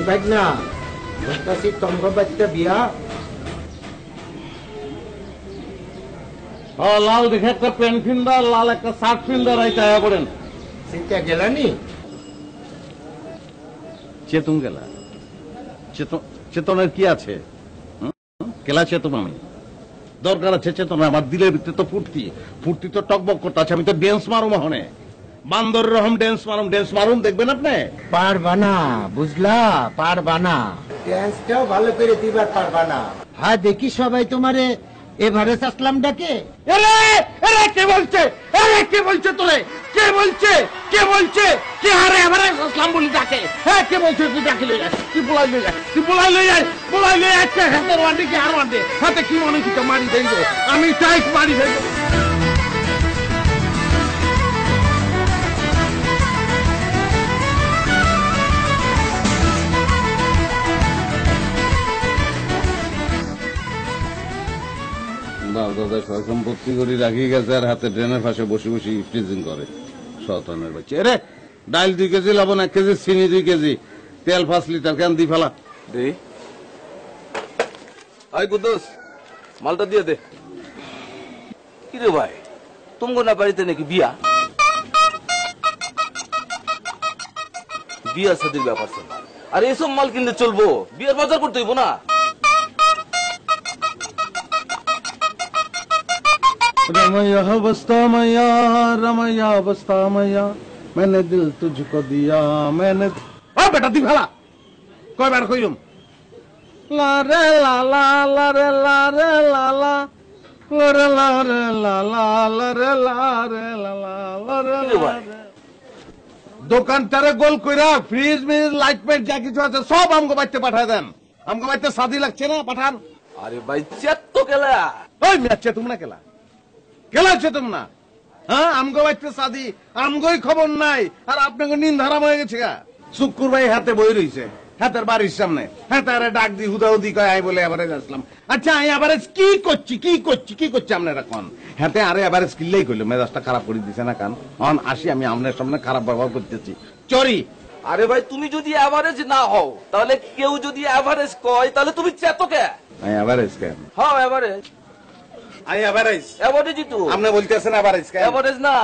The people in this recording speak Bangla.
ভাই না বুঝতেছি তোমার বাচ্চা বিয়া। লাল দেখে একটা প্যান্ট ফিন্দার, লাল একটা শার্ট ফিন্দার আইতে আয়া পড়েন। চিন্তা গেলানি চেতন গেলা? চেতনের কি আছে? কেলা চেতন আমি? দরকার আছে চেতন? আমার দিলের ভিতরে তো ফুর্তি তো টকবক করতে আছে। আমি তো ড্যান্স মারুম হনে, বান্দর রকম ড্যান্স মারুম দেখবেন আপনি? পারবা না, বুঝলা? পারবা না, ড্যান্সটাও ভালো করে দিবার পারবা না। হ্যাঁ দেখি সবাই তোমারে এভারেস্ট আসলাম ডাকে। কে বলছে? কে বলছে তোরে? কে বলছে? কে হারে এভারেস্ট আসলাম বলি ডাকে? হ্যাঁ কে বলছে? তুই ডাকে লই যা, তুই বলাই লই যাচ্ছে। হাতের ওয়ান্ডে কি আর ওয়ান্ডে? হাতে কি মনে কি মারি দেব? আমি চাই মারি দেব। দাদা সম্পত্তি করে রাখি গেছে আর হাতে ট্রেনের পাশে বসে বসে ফ্রিজিং করে। শয়তানের বাচ্চা। রে ডাল 2 কেজি, লবণ 1 কেজি, চিনি 2 কেজি, তেল 5 লিটার, কেন দি ফেলা দে। আই কুদ্দুস, মালটা দিয়ে দে। কি রে ভাই, তোমার না বাড়িতে নাকি বিয়া শাদির ব্যাপার ছিল, আর এসব মাল কিনতে চলবো? বিয়ার বাজার করতে হইব না? रमैया बस्ता मैया, रमैया बस्ता मैया, मैंने दिल तुझको दिया, मैंने। बेटा दी फैला कय बार कइम? ला रे ला ला ला रे ला रे ला ला ला रे ला रे ला ला ला রে লা রে লা লা লা রে লা রে। দোকানটারে গোল কইরা ফ্রিজ মিজ লাইট মেট যা কিছু আছে সব আমগো বাইতে পাঠায় দেন। আমগো বাইতে শাদি লাগছে না, পাঠান। আরে ভাই চেত তো কেলা। ওই মেচ্ছে তোমরা কেলা কেলাচ্ছে তোমরা? হ্যাঁ আমগো বাইতে শাদি, আমগোই খবর নাই আর আপনাকে নিন ধারাম হয়ে গেছে গা। শুক্কুর ভাই হাতে বই রইছে, হাতের বাড়ির সামনে, হাতে ডাক দি হুদাহুদি কয় আই বলে এভারেজ আসলাম। আচ্ছা আই এভারেজ কি করছি আপনারা কোন? হাতে আরে এভারেজ কিল্লেই কইলো, মেজাজটা খারাপ করে দিছে না কান? অন আসি আমি আমনের সামনে খারাপ ব্যবহার করতেছি চরি। আরে ভাই তুমি যদি এভারেজ না হও, তাহলে কেউ যদি এভারেজ কয় তাহলে তুমি চেতো কে? আই এভারেজ কেন? হ্যাঁ এভারেজ, আই এভারেজ এভারেজই তো। আপনি বলতেছেন এভারেজ কেন? এভারেজ না।